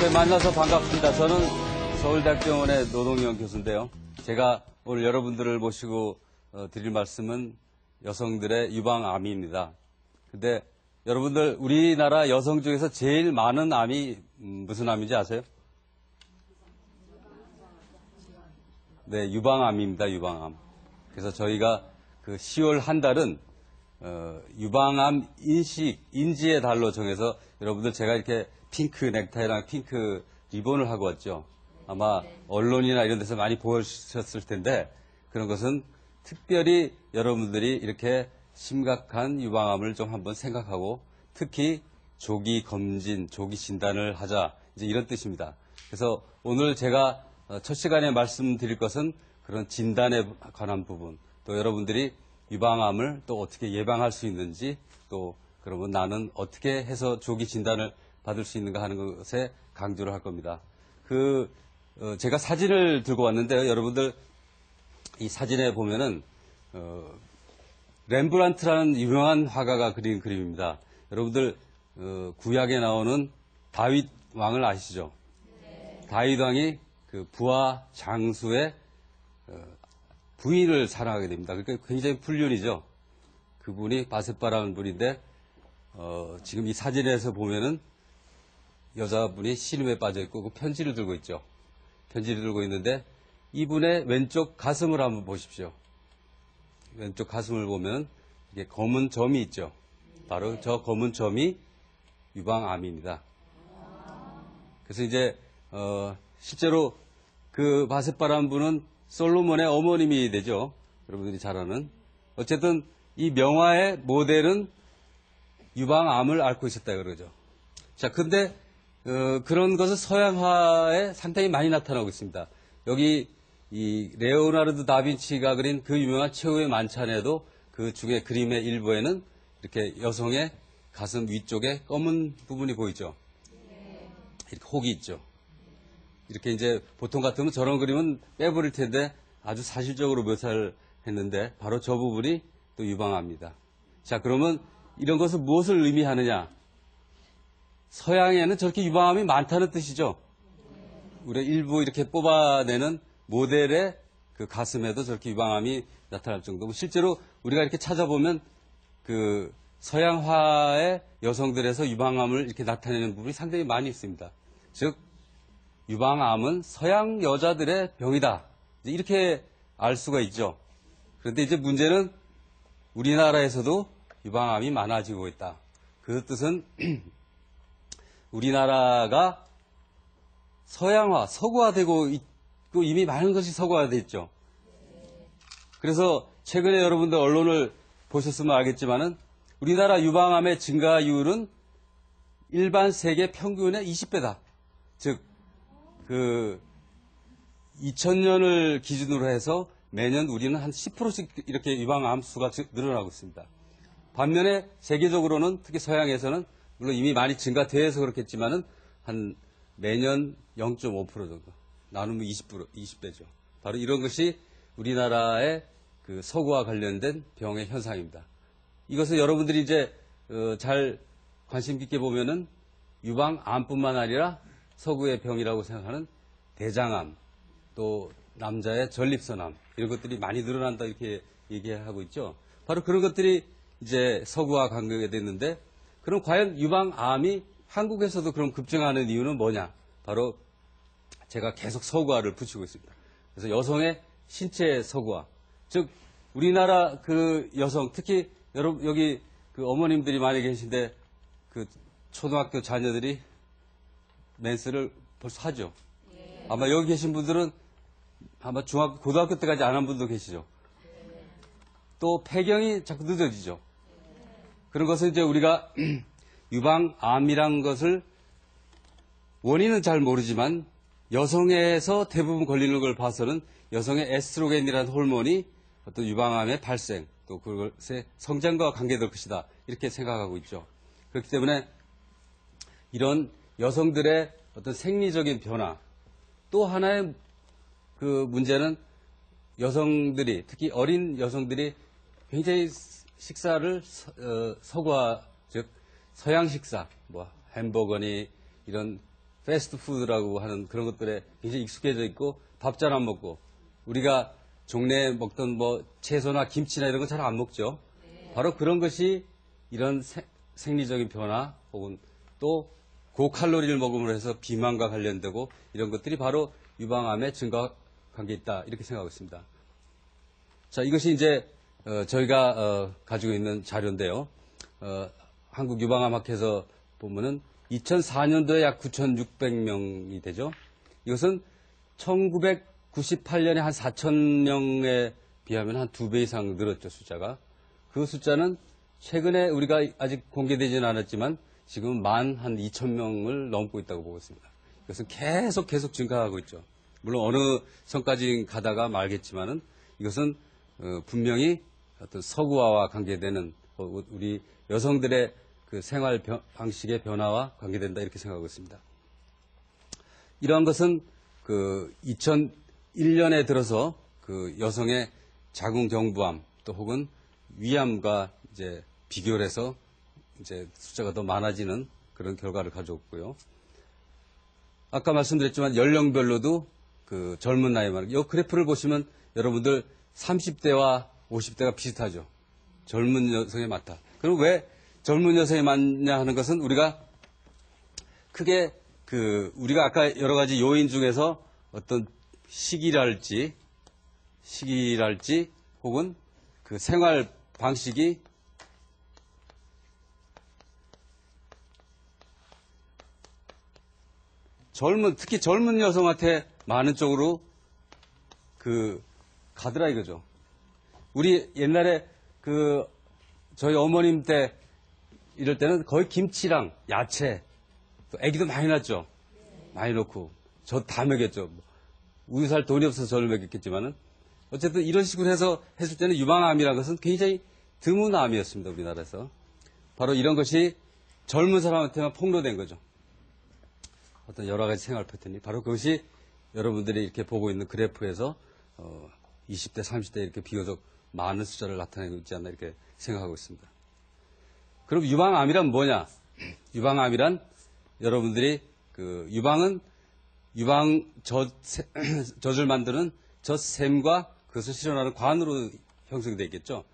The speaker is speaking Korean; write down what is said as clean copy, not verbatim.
이렇게 만나서 반갑습니다. 저는 서울대학병원의 노동현 교수인데요. 제가 오늘 여러분들을 모시고 드릴 말씀은 여성들의 유방암입니다. 근데 여러분들 우리나라 여성 중에서 제일 많은 암이 무슨 암인지 아세요? 네, 유방암입니다. 유방암. 그래서 저희가 그 10월 한 달은 유방암 인지의 달로 정해서 여러분들 제가 이렇게 핑크 넥타이랑 핑크 리본을 하고 왔죠. 아마 언론이나 이런 데서 많이 보셨을 텐데 그런 것은 특별히 여러분들이 이렇게 심각한 유방암을 좀 한번 생각하고 특히 조기 검진, 조기 진단을 하자 이제 이런 뜻입니다. 그래서 오늘 제가 첫 시간에 말씀드릴 것은 그런 진단에 관한 부분, 또 여러분들이 유방암을 또 어떻게 예방할 수 있는지, 또 그러면 나는 어떻게 해서 조기 진단을 받을 수 있는가 하는 것에 강조를 할 겁니다. 제가 사진을 들고 왔는데요. 여러분들 이 사진에 보면은 렘브란트라는 유명한 화가가 그린 그림입니다. 여러분들 구약에 나오는 다윗 왕을 아시죠? 네. 다윗 왕이 그 부하 장수의 부인을 사랑하게 됩니다. 그러니까 굉장히 불륜이죠. 그분이 바셋바라는 분인데 지금 이 사진에서 보면은 여자분이 신음에 빠져 있고 그 편지를 들고 있죠. 편지를 들고 있는데 이분의 왼쪽 가슴을 한번 보십시오. 왼쪽 가슴을 보면 이게 검은 점이 있죠. 바로 저 검은 점이 유방암입니다. 그래서 이제 실제로 그 바셋바라는 분은 솔로몬의 어머님이 되죠. 여러분들이 잘 아는. 어쨌든 이 명화의 모델은 유방암을 앓고 있었다 그러죠. 자, 근데 그런 것은 서양화에 상당히 많이 나타나고 있습니다. 여기 이 레오나르도 다빈치가 그린 그 유명한 최후의 만찬에도 그 중에 그림의 일부에는 이렇게 여성의 가슴 위쪽에 검은 부분이 보이죠. 이렇게 혹이 있죠. 이렇게 이제 보통 같으면 저런 그림은 빼버릴 텐데 아주 사실적으로 묘사를 했는데 바로 저 부분이 또 유방암입니다. 자, 그러면 이런 것은 무엇을 의미하느냐? 서양에는 저렇게 유방암이 많다는 뜻이죠. 우리 일부 이렇게 뽑아내는 모델의 그 가슴에도 저렇게 유방암이 나타날 정도고 실제로 우리가 이렇게 찾아보면 그 서양화의 여성들에서 유방암을 이렇게 나타내는 부분이 상당히 많이 있습니다. 즉 유방암은 서양 여자들의 병이다. 이렇게 알 수가 있죠. 그런데 이제 문제는 우리나라에서도 유방암이 많아지고 있다. 그 뜻은 우리나라가 서양화, 서구화되고 있고 이미 많은 것이 서구화되어 있죠. 그래서 최근에 여러분들 언론을 보셨으면 알겠지만은 우리나라 유방암의 증가율은 일반 세계 평균의 20배다. 즉, 2000년을 기준으로 해서 매년 우리는 한 10%씩 이렇게 유방암 수가 늘어나고 있습니다. 반면에 세계적으로는 특히 서양에서는 물론 이미 많이 증가돼서 그렇겠지만은 한 매년 0.5% 정도 나누면 20배죠. 바로 이런 것이 우리나라의 그 서구와 관련된 병의 현상입니다. 이것을 여러분들이 이제 잘 관심 깊게 보면은 유방암뿐만 아니라 서구의 병이라고 생각하는 대장암, 또 남자의 전립선암 이런 것들이 많이 늘어난다 이렇게 얘기하고 있죠. 바로 그런 것들이 이제 서구와 관계가 됐는데 그럼 과연 유방암이 한국에서도 그럼 급증하는 이유는 뭐냐? 바로 제가 계속 서구화를 붙이고 있습니다. 그래서 여성의 신체 서구화. 즉, 우리나라 그 여성, 특히 여러분, 여기 그 어머님들이 많이 계신데 그 초등학교 자녀들이 멘스를 벌써 하죠. 아마 여기 계신 분들은 아마 고등학교 때까지 안 한 분도 계시죠. 또 폐경이 자꾸 늦어지죠. 그런 것은 이제 우리가 유방암이란 것을 원인은 잘 모르지만 여성에서 대부분 걸리는 걸 봐서는 여성의 에스트로겐이라는 호르몬이 어떤 유방암의 발생 또 그것의 성장과 관계될 것이다 이렇게 생각하고 있죠. 그렇기 때문에 이런 여성들의 어떤 생리적인 변화 또 하나의 그 문제는 여성들이 특히 어린 여성들이 굉장히 식사를 서구화 즉 서양 식사 뭐 햄버거니 이런 패스트푸드라고 하는 그런 것들에 굉장히 익숙해져 있고 밥 잘 안 먹고 우리가 종래에 먹던 뭐 채소나 김치나 이런 건 잘 안 먹죠. 바로 그런 것이 이런 생리적인 변화 혹은 또 고칼로리를 먹음으로 해서 비만과 관련되고 이런 것들이 바로 유방암의 증가와 관계 있다 이렇게 생각하고 있습니다. 자, 이것이 이제 저희가 가지고 있는 자료인데요. 한국유방암학회에서 보면은 2004년도에 약 9,600명이 되죠. 이것은 1998년에 한 4,000명에 비하면 한 2배 이상 늘었죠, 숫자가. 그 숫자는 최근에 우리가 아직 공개되지는 않았지만 지금 한 2,000명을 넘고 있다고 보고 있습니다. 이것은 계속 증가하고 있죠. 물론 어느 선까지 가다가 말겠지만은 이것은 분명히 어떤 서구화와 관계되는 우리 여성들의 그 생활 방식의 변화와 관계된다 이렇게 생각하고 있습니다. 이러한 것은 그 2001년에 들어서 그 여성의 자궁경부암 또 혹은 위암과 이제 비교를 해서 이제 숫자가 더 많아지는 그런 결과를 가져왔고요. 아까 말씀드렸지만 연령별로도 그 젊은 나이만 이 그래프를 보시면 여러분들 30대와 50대가 비슷하죠. 젊은 여성에 맞다. 그럼 왜 젊은 여성에 맞냐 하는 것은 우리가 크게 우리가 아까 여러 가지 요인 중에서 어떤 시기랄지 혹은 그 생활 방식이 특히 젊은 여성한테 많은 쪽으로 가더라 이거죠. 우리 옛날에 저희 어머님 때 이럴 때는 거의 김치랑 야채, 또 애기도 많이 낳았죠. 많이 넣고. 저 다 먹였죠. 우유 살 돈이 없어서 저를 먹였겠지만은. 어쨌든 이런 식으로 해서 했을 때는 유방암이라는 것은 굉장히 드문 암이었습니다. 우리나라에서. 바로 이런 것이 젊은 사람한테만 폭로된 거죠. 어떤 여러 가지 생활 패턴이. 바로 그것이 여러분들이 이렇게 보고 있는 그래프에서 20대, 30대 이렇게 비교적 많은 숫자를 나타내고 있지 않나 이렇게 생각하고 있습니다. 그럼 유방암이란 뭐냐? 유방암이란 여러분들이 유방은 젖을 만드는 젖샘과 그것을 실현하는 관으로 형성되어 있겠죠.